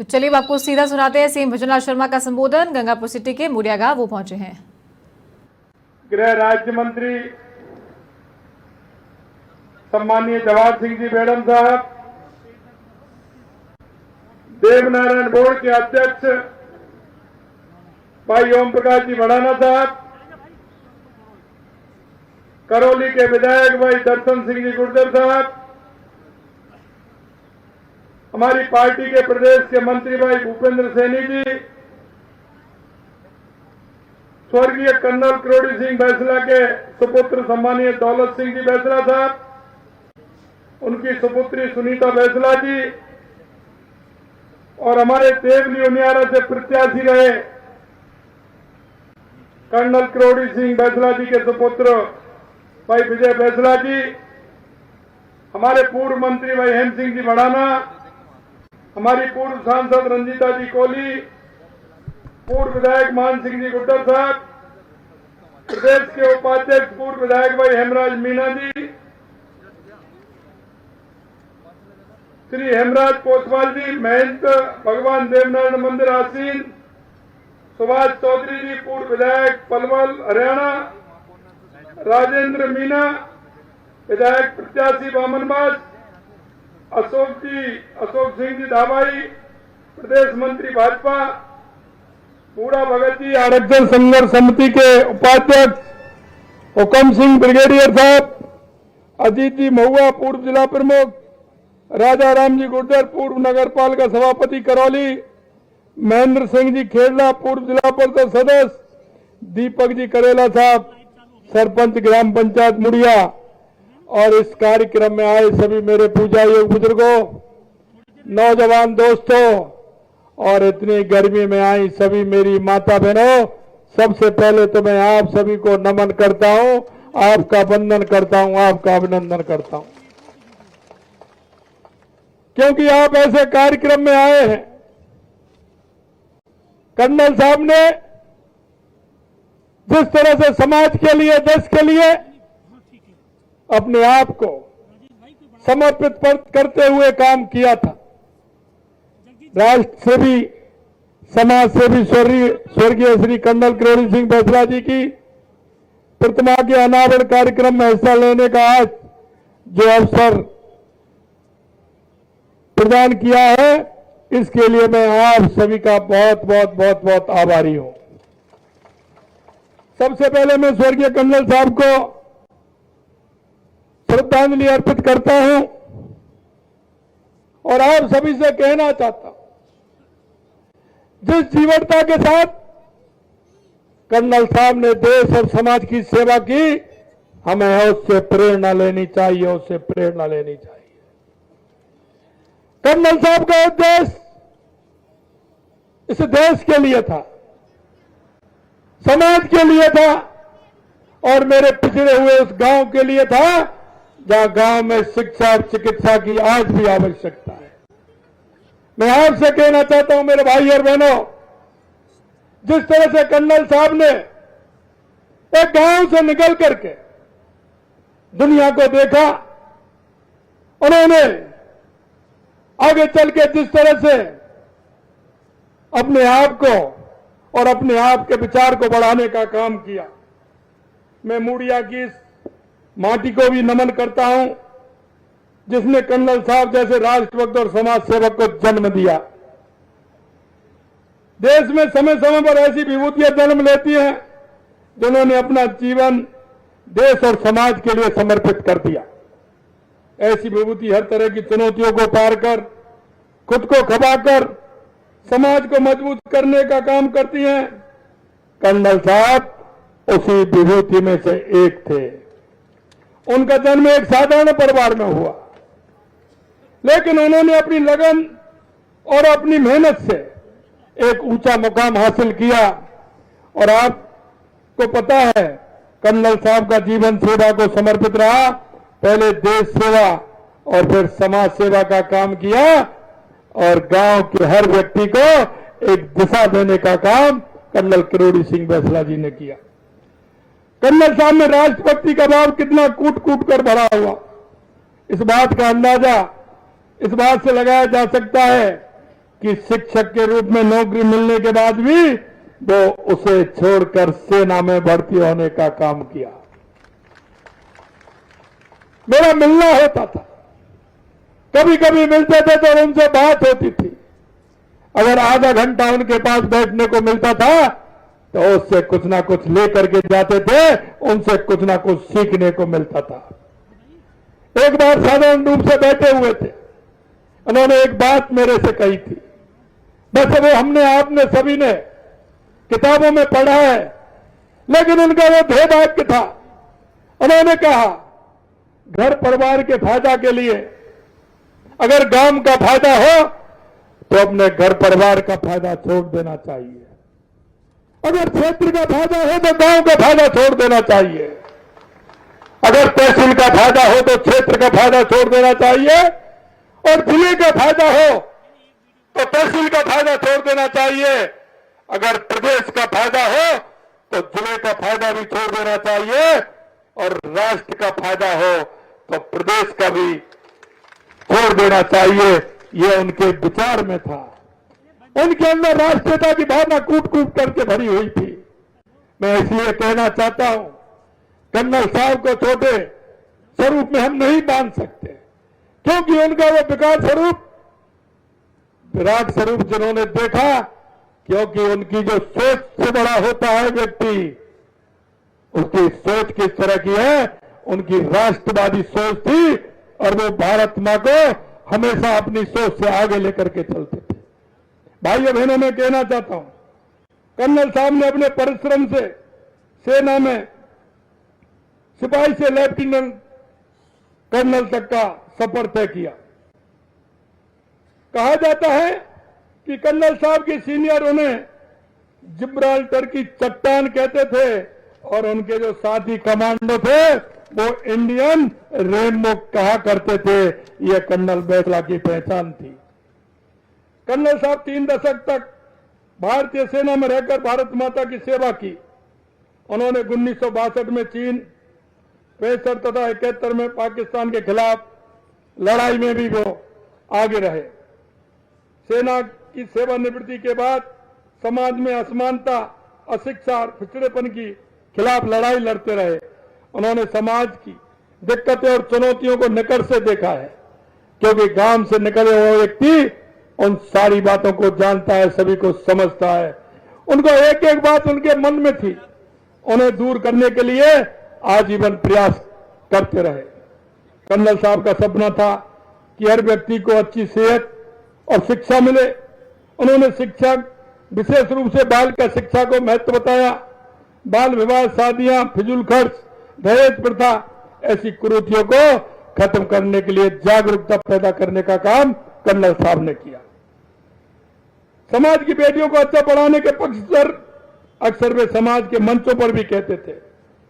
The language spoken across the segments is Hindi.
तो चलिए अब आपको सीधा सुनाते हैं सीएम भजनलाल शर्मा का संबोधन। गंगापुर सिटी के मुड़िया गांव वो पहुंचे हैं। गृह राज्य मंत्री सम्मानीय जवाहर सिंह जी मैडम साहब, देवनारायण बोर्ड के अध्यक्ष भाई ओम प्रकाश जी भड़ाना साहब, करौली के विधायक भाई दर्शन सिंह जी गुर्जर साहब, हमारी पार्टी के प्रदेश के मंत्री भाई भूपेंद्र सैनी जी, स्वर्गीय कर्नल करोड़ी सिंह बैसला के सुपुत्र सम्मानीय दौलत सिंह जी बैसला साहब, उनकी सुपुत्री सुनीता बैसला जी और हमारे देवली उनियारा से प्रत्याशी रहे कर्नल करोड़ी सिंह बैसला जी के सुपुत्र भाई विजय बैसला जी, हमारे पूर्व मंत्री भाई हेम सिंह जी भड़ाना, हमारी पूर्व सांसद रंजीता जी कोहली, पूर्व विधायक मान सिंह जी गुड्डर साहब, प्रदेश के उपाध्यक्ष पूर्व विधायक भाई हेमराज मीना जी, श्री हेमराज कोतवाल जी, महंत भगवान देवनारायण मंदिर आसीन, सुभाष चौधरी जी पूर्व विधायक पलवल हरियाणा, राजेंद्र मीना विधायक प्रत्याशी बामनबाज, अशोक सिंह जी धाबाई प्रदेश मंत्री भाजपा, बूढ़ा भगत जी आरक्षण संघर्ष समिति के उपाध्यक्ष हुकम सिंह ब्रिगेडियर साहब, अजीत जी महुआ पूर्व जिला प्रमुख, राजा राम जी गुर्जर पूर्व नगर पालिका सभापति करौली, महेंद्र सिंह जी खेड़ला पूर्व जिला परिषद सदस्य, दीपक जी करेला साहब सरपंच ग्राम पंचायत मुड़िया, और इस कार्यक्रम में आए सभी मेरे पूजा योग बुजुर्गों, नौजवान दोस्तों और इतनी गर्मी में आई सभी मेरी माता बहनों, सबसे पहले तो मैं आप सभी को नमन करता हूं, आपका वंदन करता हूं, आपका अभिनंदन करता हूं, क्योंकि आप ऐसे कार्यक्रम में आए हैं। कर्नल साहब ने जिस तरह से समाज के लिए, देश के लिए अपने आप को समर्पित करते हुए काम किया था, राष्ट्र सेवी, समाज सेवी स्वर्गीय श्री कर्नल करोड़ी सिंह बैसला जी की प्रतिमा के अनावरण कार्यक्रम में हिस्सा लेने का आज जो अवसर प्रदान किया है, इसके लिए मैं आप सभी का बहुत बहुत बहुत बहुत आभारी हूं। सबसे पहले मैं स्वर्गीय कर्नल साहब को श्रद्धांजलि अर्पित करता हूं और आप सभी से कहना चाहता हूं, जिस जीवटता के साथ कर्नल साहब ने देश और समाज की सेवा की, हमें उससे प्रेरणा लेनी चाहिए, उससे प्रेरणा लेनी चाहिए। कर्नल साहब का उद्देश्य इस देश के लिए था, समाज के लिए था और मेरे पिछड़े हुए उस गांव के लिए था जहां गांव में शिक्षा और चिकित्सा की आज भी आवश्यकता है। मैं आपसे कहना चाहता हूं मेरे भाई और बहनों, जिस तरह से कर्नल साहब ने एक गांव से निकल करके दुनिया को देखा, उन्होंने आगे चल के जिस तरह से अपने आप को और अपने आप के विचार को बढ़ाने का काम किया, मैं मुड़िया की इस माटी को भी नमन करता हूं जिसने कर्नल साहब जैसे राष्ट्रभक्त और समाज सेवक को जन्म दिया। देश में समय समय पर ऐसी विभूतियां जन्म लेती हैं जिन्होंने अपना जीवन देश और समाज के लिए समर्पित कर दिया। ऐसी विभूति हर तरह की चुनौतियों को पार कर, खुद को खपाकर समाज को मजबूत करने का काम करती हैं। कर्नल साहब उसी विभूति में से एक थे। उनका जन्म एक साधारण परिवार में हुआ, लेकिन उन्होंने अपनी लगन और अपनी मेहनत से एक ऊंचा मुकाम हासिल किया। और आपको पता है कर्नल साहब का जीवन सेवा को समर्पित रहा, पहले देश सेवा और फिर समाज सेवा का काम किया और गांव के हर व्यक्ति को एक दिशा देने का काम कर्नल करोड़ी सिंह बैसला जी ने किया। कर्नल साहब में राष्ट्रभक्ति का भाव कितना कूट कूट कर भरा हुआ, इस बात का अंदाजा इस बात से लगाया जा सकता है कि शिक्षक के रूप में नौकरी मिलने के बाद भी वो उसे छोड़कर सेना में भर्ती होने का काम किया। मेरा मिलना होता था, कभी कभी मिलते थे तो उनसे बात होती थी। अगर आधा घंटा उनके पास बैठने को मिलता था तो उससे कुछ ना कुछ लेकर के जाते थे, उनसे कुछ ना कुछ सीखने को मिलता था। एक बार साधारण रूप से बैठे हुए थे, उन्होंने एक बात मेरे से कही थी, बस वो हमने आपने सभी ने किताबों में पढ़ा है, लेकिन उनका वो ध्येय वाक्य था। उन्होंने कहा घर परिवार के फायदा के लिए अगर गांव का फायदा हो तो अपने घर परिवार का फायदा छोड़ देना चाहिए, अगर क्षेत्र का फायदा हो तो गांव का फायदा छोड़ देना चाहिए, अगर तहसील का फायदा हो तो क्षेत्र का फायदा छोड़ देना चाहिए, और जिले का फायदा हो तो तहसील का फायदा छोड़ देना चाहिए, अगर प्रदेश का फायदा हो तो जिले का फायदा भी छोड़ देना चाहिए, और राष्ट्र का फायदा हो तो प्रदेश का भी छोड़ देना चाहिए। ये उनके विचार में था। उनके अंदर राष्ट्रीयता की भावना कूट कूट करके भरी हुई थी। मैं इसलिए कहना चाहता हूं, कर्नल साहब को छोटे स्वरूप में हम नहीं बांध सकते, क्योंकि उनका वो विकास स्वरूप, विराट स्वरूप जिन्होंने देखा, क्योंकि उनकी जो सोच से बड़ा होता है व्यक्ति, उसकी सोच किस तरह की है, उनकी राष्ट्रवादी सोच थी, और वो भारत मां को हमेशा अपनी सोच से आगे लेकर के चलते थे। भाइयों बहनों, मैं कहना चाहता हूं, कर्नल साहब ने अपने परिश्रम से सेना में सिपाही से लेफ्टिनेंट कर्नल तक का सफर तय किया। कहा जाता है कि कर्नल साहब के सीनियर उन्हें जिब्राल्टर की चट्टान कहते थे, और उनके जो साथी कमांडो थे वो इंडियन रेनबो कहा करते थे। यह कर्नल बैसला की पहचान थी। कर्नल साहब 3 दशक तक भारतीय सेना में रहकर भारत माता की सेवा की। उन्होंने 1962 में चीन, 65 तथा 71 में पाकिस्तान के खिलाफ लड़ाई में भी वो आगे रहे। सेना की सेवानिवृत्ति के बाद समाज में असमानता, अशिक्षा और पिछड़ेपन की खिलाफ लड़ाई लड़ते रहे। उन्होंने समाज की दिक्कतें और चुनौतियों को निकट से देखा है, क्योंकि गांव से निकले हुए व्यक्ति उन सारी बातों को जानता है, सभी को समझता है। उनको एक एक बात उनके मन में थी, उन्हें दूर करने के लिए आजीवन प्रयास करते रहे। कर्नल साहब का सपना था कि हर व्यक्ति को अच्छी सेहत और शिक्षा मिले। उन्होंने शिक्षा, विशेष रूप से बाल का शिक्षा को महत्व बताया। बाल विवाह, शादियां, फिजूल खर्च, दहेज प्रथा, ऐसी कुरीतियों को खत्म करने के लिए जागरूकता पैदा करने का काम कर्नल साहब ने किया। समाज की बेटियों को अच्छा पढ़ाने के पक्ष पर अक्सर वे समाज के मंचों पर भी कहते थे,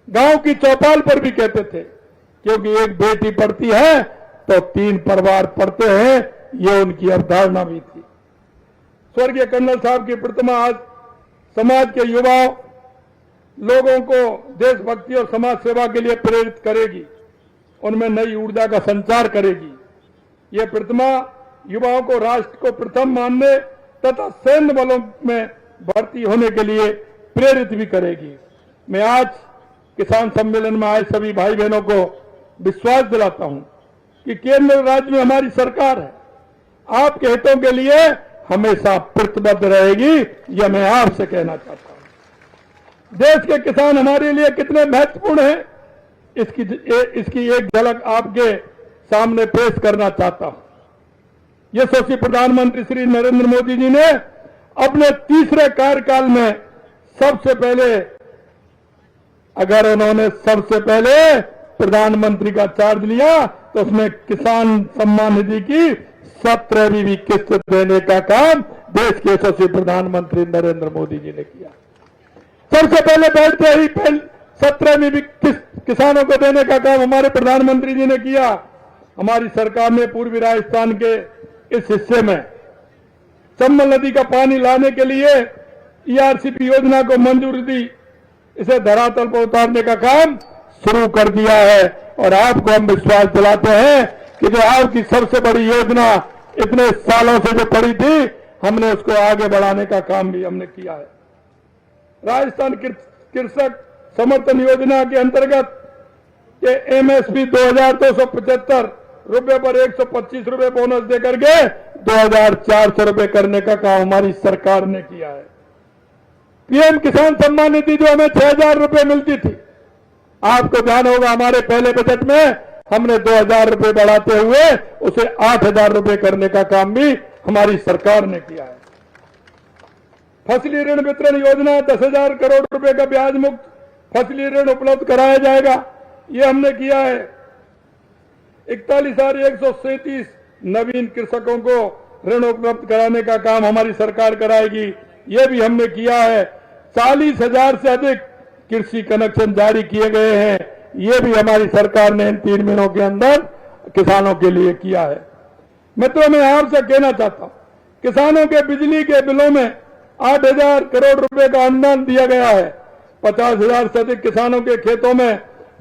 गांव की चौपाल पर भी कहते थे, क्योंकि एक बेटी पढ़ती है तो 3 परिवार पढ़ते हैं, ये उनकी अवधारणा भी थी। स्वर्गीय कर्नल साहब की प्रतिमा आज समाज के युवाओं, लोगों को देशभक्ति और समाज सेवा के लिए प्रेरित करेगी, उनमें नई ऊर्जा का संचार करेगी। यह प्रतिमा युवाओं को राष्ट्र को प्रथम मानने तथा सैन्य बलों में भर्ती होने के लिए प्रेरित भी करेगी। मैं आज किसान सम्मेलन में आए सभी भाई बहनों को विश्वास दिलाता हूं कि केंद्र राज्य में हमारी सरकार है, आपके हितों के लिए हमेशा प्रतिबद्ध रहेगी। यह मैं आपसे कहना चाहता हूं। देश के किसान हमारे लिए कितने महत्वपूर्ण हैं, इसकी एक झलक आपके सामने पेश करना चाहता हूं। यशस्वी प्रधानमंत्री श्री नरेंद्र मोदी जी ने अपने तीसरे कार्यकाल में सबसे पहले, अगर उन्होंने सबसे पहले प्रधानमंत्री का चार्ज लिया तो उसमें किसान सम्मान निधि की 17वीं किस्त देने का काम देश के यशस्वी प्रधानमंत्री नरेंद्र मोदी जी ने किया। सबसे पहले बैठते ही 17वीं किस्त किसानों को देने का काम हमारे प्रधानमंत्री जी ने किया। हमारी सरकार ने पूर्वी राजस्थान के इस हिस्से में चंबल नदी का पानी लाने के लिए ईआरसीपी योजना को मंजूरी दी, इसे धरातल पर उतारने का काम शुरू कर दिया है। और आपको हम विश्वास दिलाते हैं कि जो आपकी सबसे बड़ी योजना इतने सालों से जो पड़ी थी, हमने उसको आगे बढ़ाने का काम भी हमने किया है। राजस्थान कृषक समर्थन योजना के अंतर्गत ये एमएसपी 2275 रुपए पर 125 रुपए बोनस देकर के 2400 रुपए करने का काम हमारी सरकार ने किया है। पीएम किसान सम्मान निधि जो हमें 6000 रुपए मिलती थी, आपको ध्यान होगा हमारे पहले बजट में हमने 2000 रुपए बढ़ाते हुए उसे 8000 रुपए करने का काम भी हमारी सरकार ने किया है। फसली ऋण वितरण योजना 10,000 करोड़ रुपए का ब्याज मुक्त फसली ऋण उपलब्ध कराया जाएगा, ये हमने किया है। 41,137 नवीन कृषकों को ऋण उपलब्ध कराने का काम हमारी सरकार कराएगी, ये भी हमने किया है। 40,000 से अधिक कृषि कनेक्शन जारी किए गए हैं, ये भी हमारी सरकार ने इन 3 महीनों के अंदर किसानों के लिए किया है। मित्रों, मैं आपसे कहना चाहता हूं, किसानों के बिजली के बिलों में 8,000 करोड़ रुपए का अनुदान दिया गया है। 50,000 से अधिक किसानों के खेतों में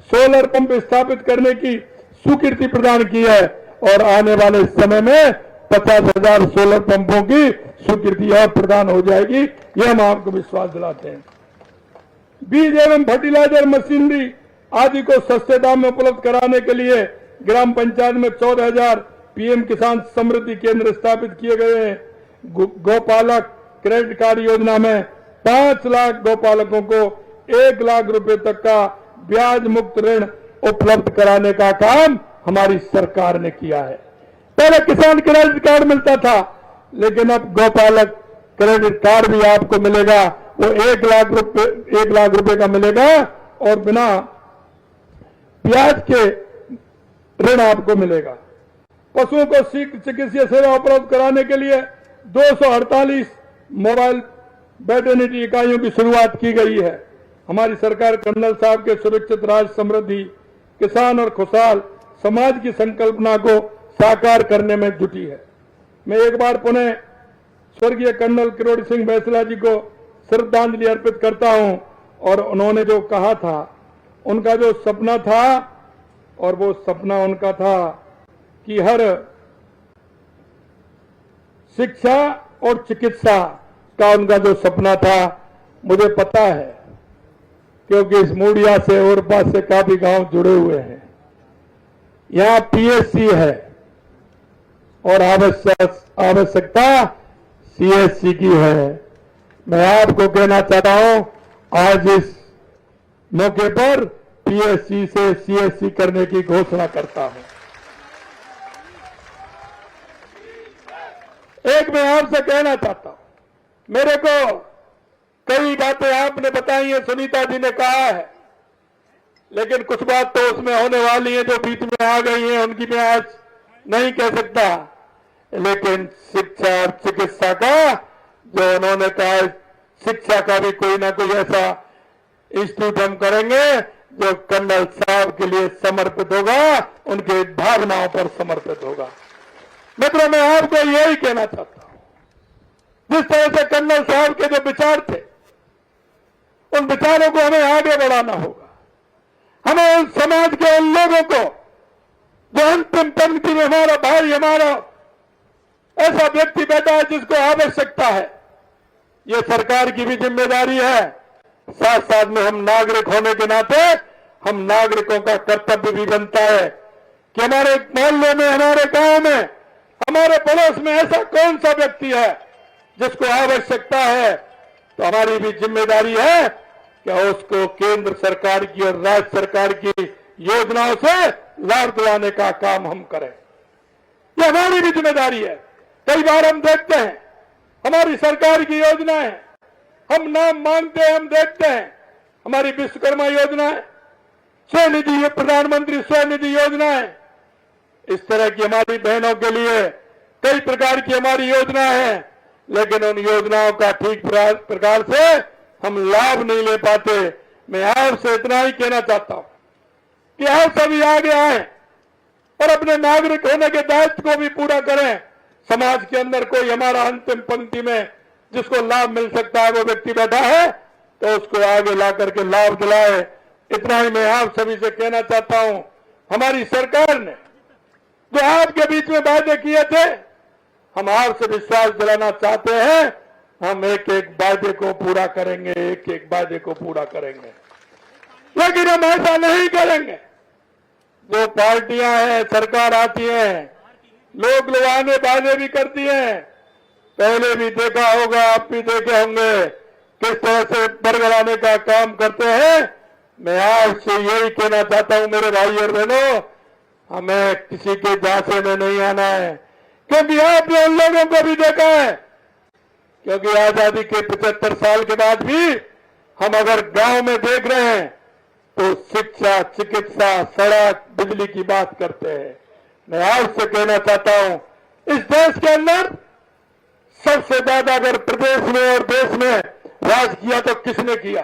सोलर पंप स्थापित करने की स्वीकृति प्रदान की है और आने वाले समय में 50,000 सोलर पंपों की स्वीकृति और प्रदान हो जाएगी, ये हम आपको विश्वास दिलाते हैं। बीज एवं फर्टिलाइजर मशीनरी आदि को सस्ते दाम में उपलब्ध कराने के लिए ग्राम पंचायत में 14,000 पीएम किसान समृद्धि केंद्र स्थापित किए गए हैं। गौपालक क्रेडिट कार्ड योजना में 5 लाख गौपालकों को 1 लाख रुपए तक का ब्याज मुक्त ऋण उपलब्ध कराने का काम हमारी सरकार ने किया है। पहले किसान क्रेडिट कार्ड मिलता था, लेकिन अब गौपालक क्रेडिट कार्ड भी आपको मिलेगा, वो 1 लाख रुपए का मिलेगा और बिना ब्याज के ऋण आपको मिलेगा। पशुओं को चिकित्सीय सेवा उपलब्ध कराने के लिए 248 मोबाइल वेटरनिटी इकाइयों की शुरुआत की गई है। हमारी सरकार कर्नल साहब के सुरक्षित राज्य समृद्धि किसान और खुशहाल समाज की संकल्पना को साकार करने में जुटी है। मैं एक बार पुनः स्वर्गीय कर्नल किरोड़ी सिंह बैसला जी को श्रद्धांजलि अर्पित करता हूं और उन्होंने जो कहा था, उनका जो सपना था, और वो सपना उनका था कि हर शिक्षा और चिकित्सा का उनका जो सपना था, मुझे पता है क्योंकि इस मूडिया से और पास से काफी गांव जुड़े हुए हैं। यहां पीएचसी है और आवश्यकता सीएचसी की है। मैं आपको कहना चाहता हूं, आज इस मौके पर पीएचसी से सीएचसी करने की घोषणा करता हूं। एक मैं आपसे कहना चाहता हूं, मेरे को कई बातें आपने बताई है, सुनीता जी ने कहा है, लेकिन कुछ बात तो उसमें होने वाली है जो बीच में आ गई है, उनकी मैं आज नहीं कह सकता। लेकिन शिक्षा और चिकित्सा का जो उन्होंने कहा, शिक्षा का भी कोई ना कोई ऐसा इंस्टीट्यूट हम करेंगे जो कर्नल साहब के लिए समर्पित होगा, उनके भावनाओं पर समर्पित होगा। मित्रों, मैं आपको यही कहना चाहता हूं, जिस तरह से कर्नल साहब के जो विचार थे, उन विचारों को हमें आगे बढ़ाना होगा। हमें उन समाज के उन लोगों को जो अंतिम पंक्ति में हमारा भाई, हमारा ऐसा व्यक्ति बैठा है जिसको आवश्यकता है, ये सरकार की भी जिम्मेदारी है। साथ साथ में हम नागरिक होने के नाते हम नागरिकों का कर्तव्य भी बनता है कि हमारे मोहल्ले में, हमारे गांव में, हमारे पड़ोस में ऐसा कौन सा व्यक्ति है जिसको आवश्यकता है, तो हमारी भी जिम्मेदारी है कि उसको केंद्र सरकार की और राज्य सरकार की योजनाओं से लाभ दिलाने का काम हम करें। ये हमारी भी जिम्मेदारी है। कई बार हम देखते हैं हमारी सरकार की योजनाएं, हम नाम मांगते हैं, हम देखते हैं हमारी विश्वकर्मा योजना है, स्वनिधि, प्रधानमंत्री स्वनिधि योजना है, इस तरह की हमारी बहनों के लिए कई प्रकार की हमारी योजना है, लेकिन उन योजनाओं का ठीक प्रकार से हम लाभ नहीं ले पाते। मैं आपसे इतना ही कहना चाहता हूं कि आप सभी आगे आए और अपने नागरिक होने के दायित्व को भी पूरा करें। समाज के अंदर कोई हमारा अंतिम पंक्ति में जिसको लाभ मिल सकता है वो व्यक्ति बैठा है, तो उसको आगे ला करके लाभ दिलाए। इतना ही मैं आप सभी से कहना चाहता हूं। हमारी सरकार ने जो आपके बीच में वादे किए थे, हम आपसे विश्वास दिलाना चाहते हैं, हम एक एक वायदे को पूरा करेंगे, एक एक वायदे को पूरा करेंगे। लेकिन हम ऐसा नहीं करेंगे। जो पार्टियां हैं, सरकार आती हैं, लोग लुभाने वादे भी करती हैं। पहले भी देखा होगा, आप भी देखे होंगे किस तरह से बरगलाने का काम करते हैं। मैं आपसे यही कहना चाहता हूं मेरे भाई और बहनों, हमें किसी के झांसे में नहीं आना है, क्योंकि आपने उन लोगों को भी देखा है। क्योंकि आजादी के 75 साल के बाद भी हम अगर गांव में देख रहे हैं तो शिक्षा, चिकित्सा, सड़क, बिजली की बात करते हैं। मैं आपसे कहना चाहता हूं, इस देश के अंदर सबसे ज्यादा अगर प्रदेश में और देश में राज किया तो किसने किया?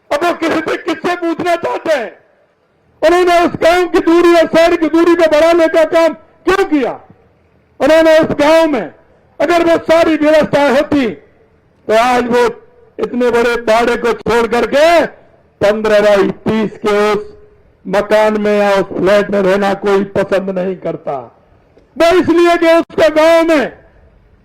अब वो किससे पूछना चाहते हैं? उन्होंने उस गांव की दूरी और शहर की दूरी को बढ़ाने का काम क्यों किया? उन्होंने उस गांव में अगर वो सारी व्यवस्थाएं होती तो आज वो इतने बड़े बाड़े को छोड़ करके 15x30 के उस मकान में या उस फ्लैट में रहना कोई पसंद नहीं करता। वो इसलिए कि उसका गांव में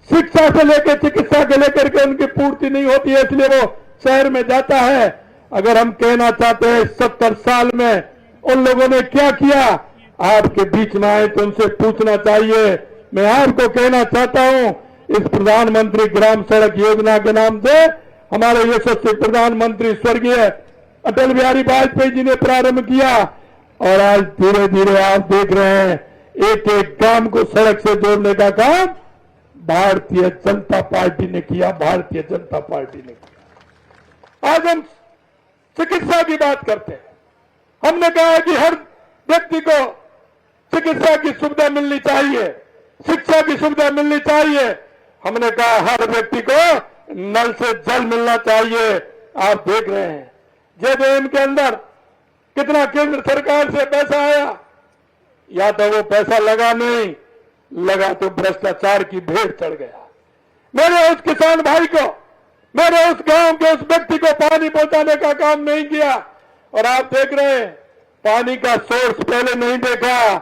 शिक्षा से लेकर चिकित्सा के लेकर के उनकी पूर्ति नहीं होती है, इसलिए वो शहर में जाता है। अगर हम कहना चाहते हैं 70 साल में उन लोगों ने क्या किया, आपके बीच में आए तो उनसे पूछना चाहिए। मैं आपको कहना चाहता हूं, इस प्रधानमंत्री ग्राम सड़क योजना के नाम से हमारे यशस्वी प्रधानमंत्री स्वर्गीय अटल बिहारी वाजपेयी जी ने प्रारंभ किया और आज धीरे धीरे आप देख रहे हैं एक एक गांव को सड़क से जोड़ने का काम भारतीय जनता पार्टी ने किया, भारतीय जनता पार्टी ने किया। आज हम चिकित्सा की बात करते हैं। हमने कहा है कि हर व्यक्ति को चिकित्सा की सुविधा मिलनी चाहिए, शिक्षा की सुविधा मिलनी चाहिए। हमने कहा हर व्यक्ति को नल से जल मिलना चाहिए। आप देख रहे हैं जेबीएम के अंदर कितना केंद्र सरकार से पैसा आया, या तो वो पैसा लगा नहीं, लगा तो भ्रष्टाचार की भेड़ चढ़ गया। मेरे उस किसान भाई को, मेरे उस गांव के उस व्यक्ति को पानी पहुंचाने का काम नहीं किया। और आप देख रहे हैं पानी का सोर्स पहले नहीं देखा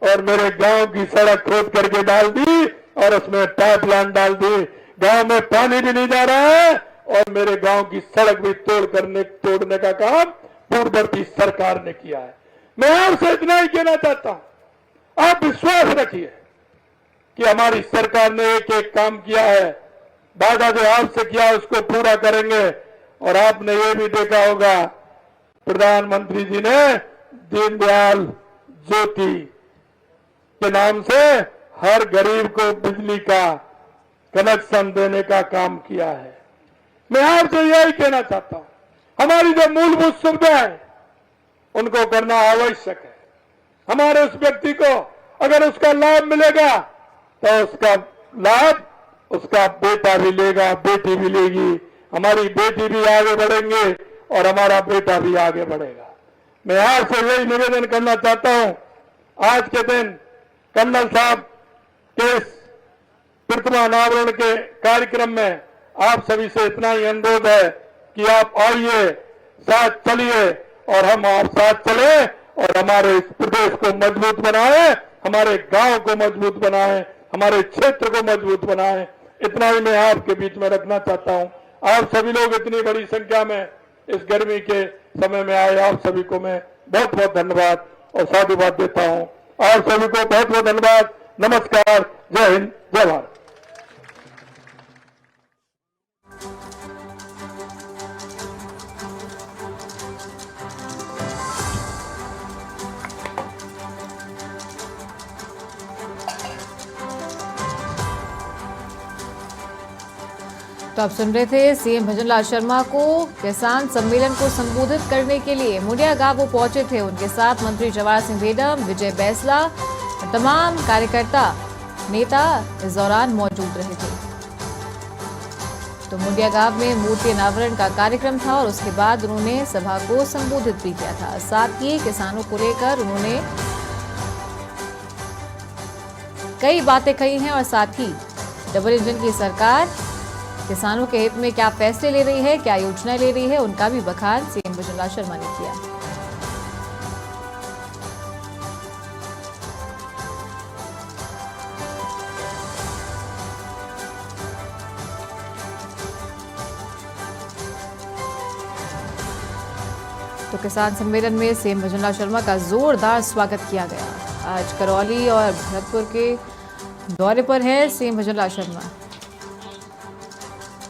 और मेरे गांव की सड़क खोद करके डाल दी और उसमें पाइपलाइन डाल दी। गांव में पानी भी नहीं जा रहा है और मेरे गांव की सड़क भी तोड़ने का काम पूर्ववर्ती सरकार ने किया है। मैं आपसे इतना ही कहना चाहता हूं, आप विश्वास रखिए कि हमारी सरकार ने एक एक काम किया है। वादा जो आपसे किया उसको पूरा करेंगे। और आपने ये भी देखा होगा, प्रधानमंत्री जी ने दीनदयाल ज्योति के नाम से हर गरीब को बिजली का कनेक्शन देने का काम किया है। मैं आपसे यही कहना चाहता हूं, हमारी जो मूलभूत सुविधा है उनको करना आवश्यक है। हमारे उस व्यक्ति को अगर उसका लाभ मिलेगा तो उसका लाभ उसका बेटा भी लेगा, बेटी भी लेगी। हमारी बेटी भी आगे बढ़ेंगे और हमारा बेटा भी आगे बढ़ेगा। मैं आपसे यही निवेदन करना चाहता हूं, आज के दिन कर्नल साहब के प्रतिमा अनावरण के कार्यक्रम में आप सभी से इतना ही अनुरोध है कि आप आइए, साथ चलिए और हम आप साथ चले और हमारे इस प्रदेश को मजबूत बनाए, हमारे गांव को मजबूत बनाए, हमारे क्षेत्र को मजबूत बनाए। इतना ही मैं आपके बीच में रखना चाहता हूं। आप सभी लोग इतनी बड़ी संख्या में इस गर्मी के समय में आए, आप सभी को मैं बहुत बहुत धन्यवाद और साधुवाद देता हूं। आप सभी को बहुत बहुत धन्यवाद। नमस्कार, जय हिंद, जय भारत। तो आप सुन रहे थे सीएम भजनलाल शर्मा को किसान सम्मेलन को संबोधित करने के लिए मुंडिया गांव वो पहुंचे थे। उनके साथ मंत्री जवाहर सिंह भेडम, विजय बैसला, तमाम कार्यकर्ता नेता इस दौरान मौजूद रहे थे। तो मुंडिया गांव में मूर्ति अनावरण का कार्यक्रम था और उसके बाद उन्होंने सभा को संबोधित भी किया था। साथ ही किसानों को लेकर उन्होंने कई बातें कही हैं और साथ ही डबल इंजन की सरकार किसानों के हित में क्या फैसले ले रही है, क्या योजनाएं ले रही है, उनका भी बखान सीएम भजनलाल शर्मा ने किया। तो किसान सम्मेलन में सीएम भजनलाल शर्मा का जोरदार स्वागत किया गया। आज करौली और भरतपुर के दौरे पर है सीएम भजनलाल शर्मा।